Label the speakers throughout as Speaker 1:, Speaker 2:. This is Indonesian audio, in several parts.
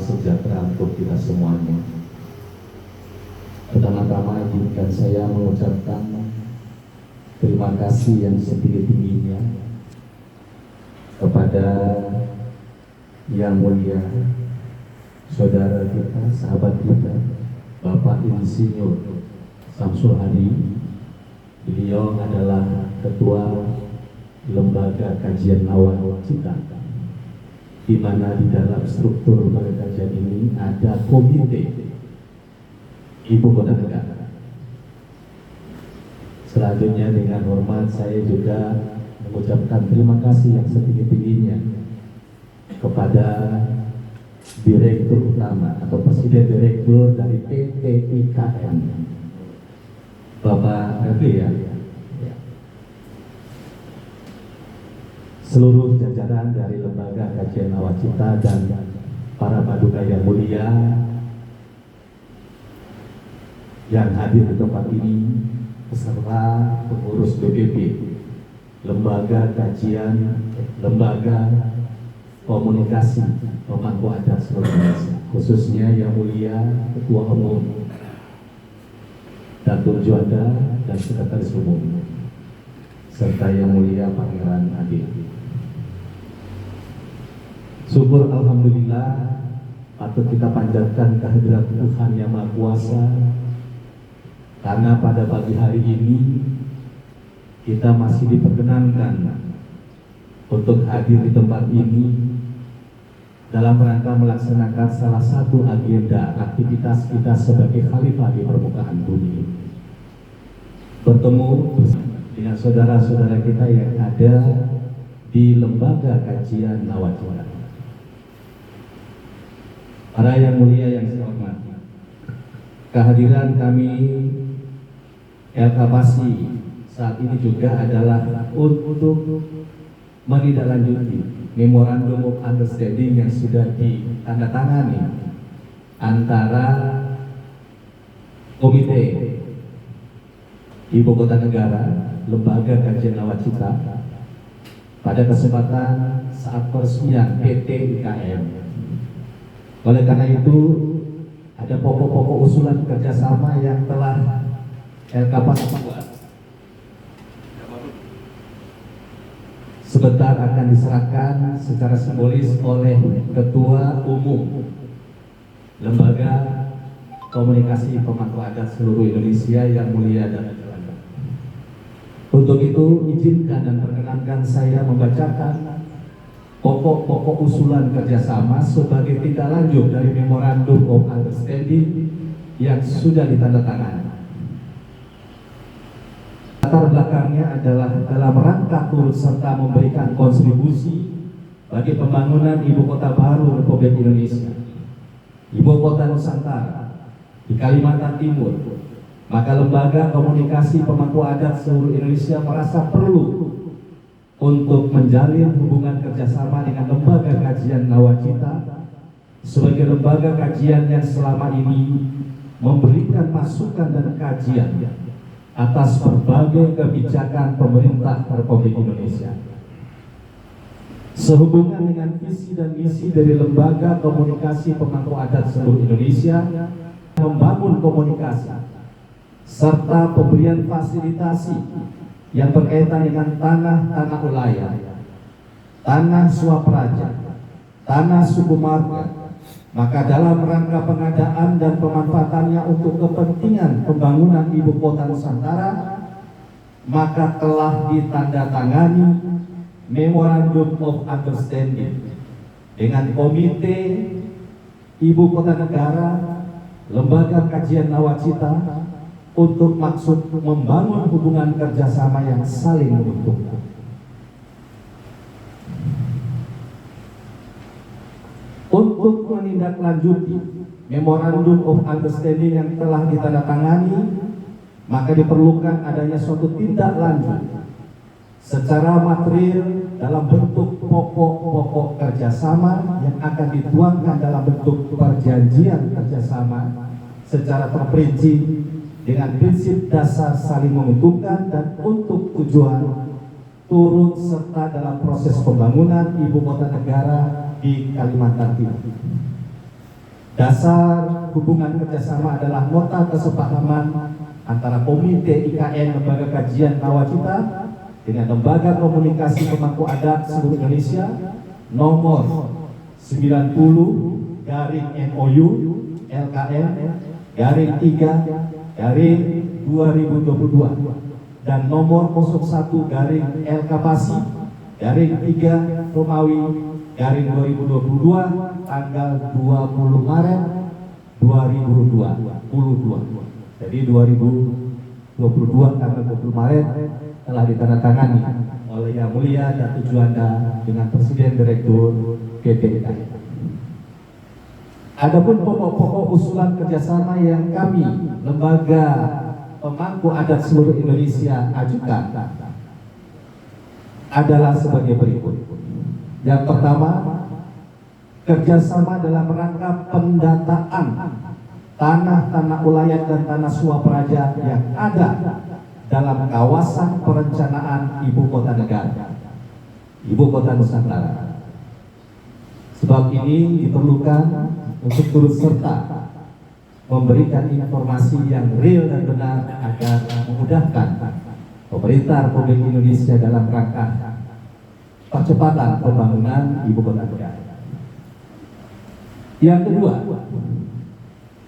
Speaker 1: sejahtera untuk kita semuanya. Pertama-tama izinkan saya mengucapkan terima kasih yang setinggi-tingginya kepada Yang Mulia saudara kita, sahabat kita, Bapak Insinyur Samsul Hadi. Beliau adalah Ketua Lembaga Kajian Nawacita, di mana di dalam struktur lembaga kajian ini ada komite Ibu Kota Negara. Selanjutnya dengan hormat saya juga mengucapkan terima kasih yang setinggi-tingginya kepada Direktur Utama atau Presiden Direktur dari PT IKN, Bapak Refli ya. Seluruh jajaran dari Lembaga Kajian Nawacita dan para paduka yang mulia yang hadir di tempat ini, beserta pengurus BPP, Lembaga Kajian, Lembaga Komunikasi Pemangku Adat seluruh Indonesia, khususnya Yang Mulia Ketua Umum Datuk Juanda dan Sekretaris Umum, serta Yang Mulia Pangeran Adil. Syukur alhamdulillah, patut kita panjatkan kehadirat Tuhan Yang Maha Kuasa, karena pada pagi hari ini kita masih diperkenankan untuk hadir di tempat ini dalam rangka melaksanakan salah satu agenda aktivitas kita sebagai khalifah di permukaan bumi, bertemu dengan saudara-saudara kita yang ada di Lembaga Kajian Nawacita. Para yang mulia yang saya hormati, kehadiran kami LKPASI saat ini juga adalah untuk menindaklanjuti Memorandum of Understanding yang sudah ditandatangani antara Komite Ibu Kota Negara, Lembaga Kajian Nawacita, pada kesempatan saat peresmian PT IKN. Oleh karena itu, ada pokok-pokok usulan kerjasama yang telah LKPASI buat. Sebentar akan diserahkan secara simbolis oleh Ketua Umum Lembaga Komunikasi Pemangku Adat seluruh Indonesia Yang Mulia dan Adil. Untuk itu, izinkan dan perkenankan saya membacakan pokok-pokok usulan kerjasama sebagai tindak lanjut dari Memorandum of Understanding yang sudah ditandatangani. Latar belakangnya adalah dalam rangka turut serta memberikan kontribusi bagi pembangunan Ibu Kota baru Republik Indonesia, Ibu Kota Nusantara di Kalimantan Timur, maka Lembaga Komunikasi Pemangku Adat seluruh Indonesia merasa perlu untuk menjalin hubungan kerjasama dengan Lembaga Kajian Nawacita sebagai lembaga kajian yang selama ini memberikan masukan dan kajian atas berbagai kebijakan pemerintah Republik Indonesia. Sehubungan dengan visi dan misi dari Lembaga Komunikasi Pemangku Adat seluruh Indonesia, membangun komunikasi serta pemberian fasilitasi yang berkaitan dengan tanah wilayah, tanah swapraja, tanah suku marga, maka dalam rangka pengadaan dan pemanfaatannya untuk kepentingan pembangunan Ibu Kota Nusantara, maka telah ditandatangani Memorandum of Understanding dengan Komite Ibu Kota Negara, Lembaga Kajian Nawacita, untuk maksud membangun hubungan kerjasama yang saling menguntungkan. Untuk menindaklanjuti Memorandum of Understanding yang telah ditandatangani, maka diperlukan adanya suatu tindak lanjut secara material dalam bentuk pokok-pokok kerjasama yang akan dituangkan dalam bentuk perjanjian kerjasama secara terperinci dengan prinsip dasar saling menguntungkan dan untuk tujuan turut serta dalam proses pembangunan Ibu Kota Negara di Kalimantan Timur. Dasar hubungan kerjasama adalah nota kesepahaman antara Komite IKN Lembaga Kajian Nawacita dengan Lembaga Komunikasi Pemangku Adat seluruh Indonesia nomor 90 garing MOU LKN garing 3 garing 2022 dan nomor 01 garing LKPASI garing 3 Romawi garing 2022 tanggal 20 Maret 2022. Jadi 2022 tanggal 20 Maret telah ditandatangani oleh Yang Mulia Datuk Juanda dengan Presiden Direktur PT IKN. Adapun pokok-pokok usulan kerjasama yang kami lembaga pemangku adat seluruh Indonesia ajukan adalah sebagai berikut. Yang pertama, kerjasama dalam rangka pendataan tanah-tanah ulayat dan tanah swapraja yang ada dalam kawasan perencanaan Ibu Kota Negara, Ibu Kota Nusantara. Sebab ini diperlukan untuk turut serta memberikan informasi yang real dan benar agar memudahkan pemerintah Republik Indonesia dalam rangka percepatan pembangunan Ibu Kota Negara. Yang kedua,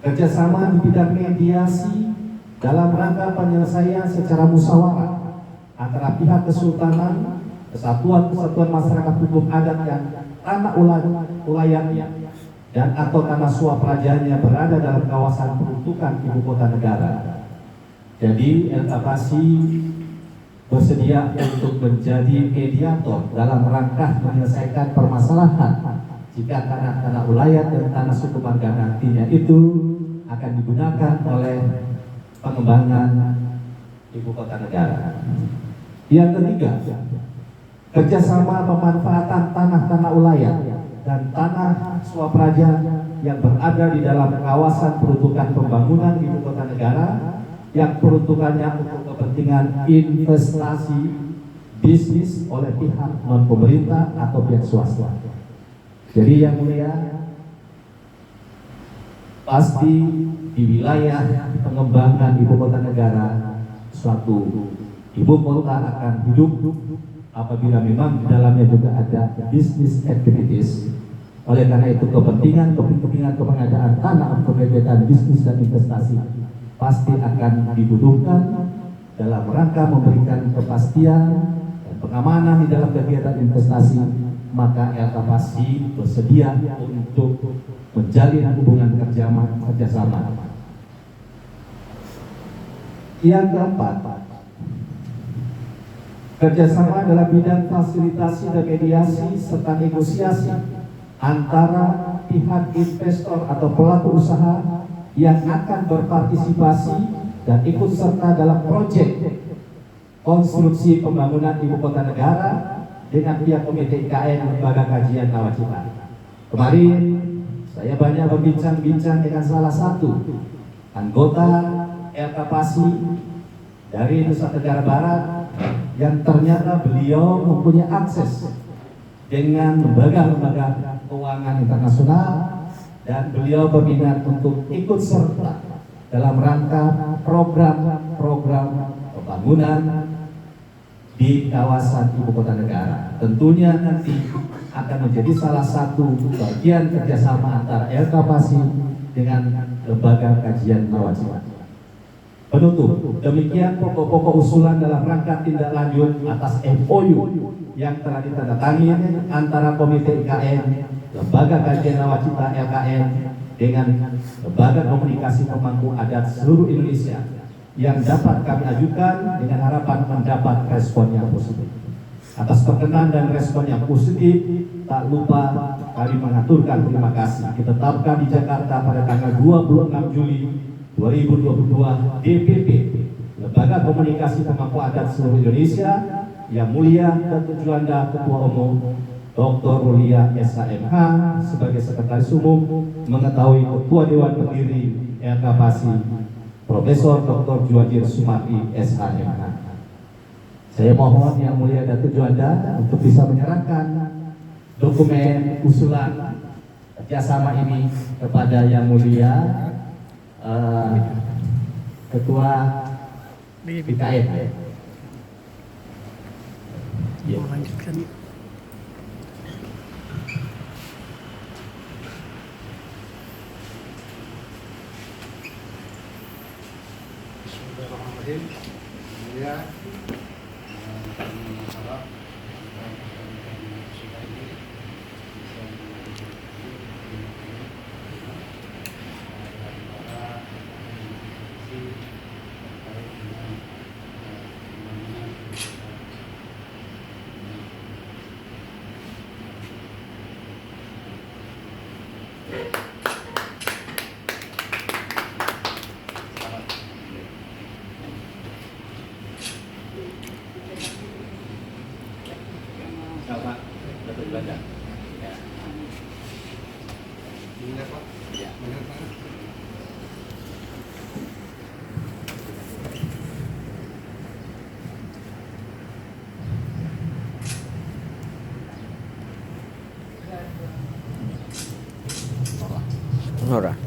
Speaker 1: kerjasama di bidang mediasi dalam rangka penyelesaian secara musyawarah antara pihak kesultanan, kesatuan masyarakat hukum adat yang tanah ulayatnya dan atau tanah swaprajanya berada dalam kawasan peruntukan Ibu Kota Negara. Jadi LKPASI bersedia untuk menjadi mediator dalam rangka menyelesaikan permasalahan jika tanah-tanah ulayat dan tanah suku marga nantinya itu akan digunakan oleh pengembangan Ibu Kota Negara. Yang ketiga, kerjasama pemanfaatan tanah-tanah ulayat dan tanah swapraja yang berada di dalam kawasan peruntukan pembangunan Ibu Kota Negara yang peruntukannya untuk kepentingan investasi bisnis oleh pihak non pemerintah atau pihak swasta. Jadi yang mulia, pasti di wilayah pengembangan Ibu Kota Negara suatu Ibu Kota akan hidup apabila memang di dalamnya juga ada business activities. Oleh karena itu kepentingan pengadaan tanah untuk kegiatan bisnis dan investasi pasti akan dibutuhkan dalam rangka memberikan kepastian dan pengamanan di dalam kegiatan investasi. Maka LKPASI bersedia untuk menjalin hubungan kerjasama. Yang keempat, kerjasama dalam bidang fasilitasi dan mediasi serta negosiasi antara pihak investor atau pelaku usaha yang akan berpartisipasi dan ikut serta dalam proyek konstruksi pembangunan Ibu Kota Negara dengan pihak Komite IKN Lembaga Kajian Nawacita. Kemarin saya banyak berbincang-bincang dengan salah satu anggota LKPASI dari Nusa Tenggara Barat yang ternyata beliau mempunyai akses dengan lembaga-lembaga keuangan internasional dan beliau berminat untuk ikut serta dalam rangka program-program pembangunan di kawasan Ibu Kota Negara. Tentunya nanti akan menjadi salah satu bagian kerjasama antara LKPASI dengan Lembaga Kajian Nawacita. Penutup, demikian pokok-pokok usulan dalam rangka tindak lanjut atas MOU yang telah ditandatangani antara Komite IKN, Lembaga Kajian Nawacita LKN dengan Lembaga Komunikasi Pemangku Adat seluruh Indonesia yang dapat kami ajukan dengan harapan mendapat respon yang positif. Atas perkenan dan respon yang positif, tak lupa kami mengaturkan terima kasih. Ditetapkan di Jakarta pada tanggal 26 Juli 2022 DPP Lembaga Komunikasi Pemangku Adat seluruh Indonesia Yang Mulia Datuk Juanda Ketua Umum Dr. Rulia SHMH sebagai Sekretaris Umum mengetahui Ketua Dewan Pendiri LKPASI Profesor Dr. Juwajir Sumardi SHMH. Saya mohon Yang Mulia Datuk Juanda untuk bisa menyerahkan dokumen usulan kerjasama ini kepada Yang Mulia Ketua BKN. Ya.
Speaker 2: Lanjutkan.
Speaker 3: Bismillahirrahmanirrahim. Ya, kami harap sidang ini bisa daripada institusi terkait dengan pembangunan
Speaker 1: Pak, betul baca. Ya.
Speaker 3: ini Pak.
Speaker 1: Ya.
Speaker 3: Benar, Pak.
Speaker 4: Ora.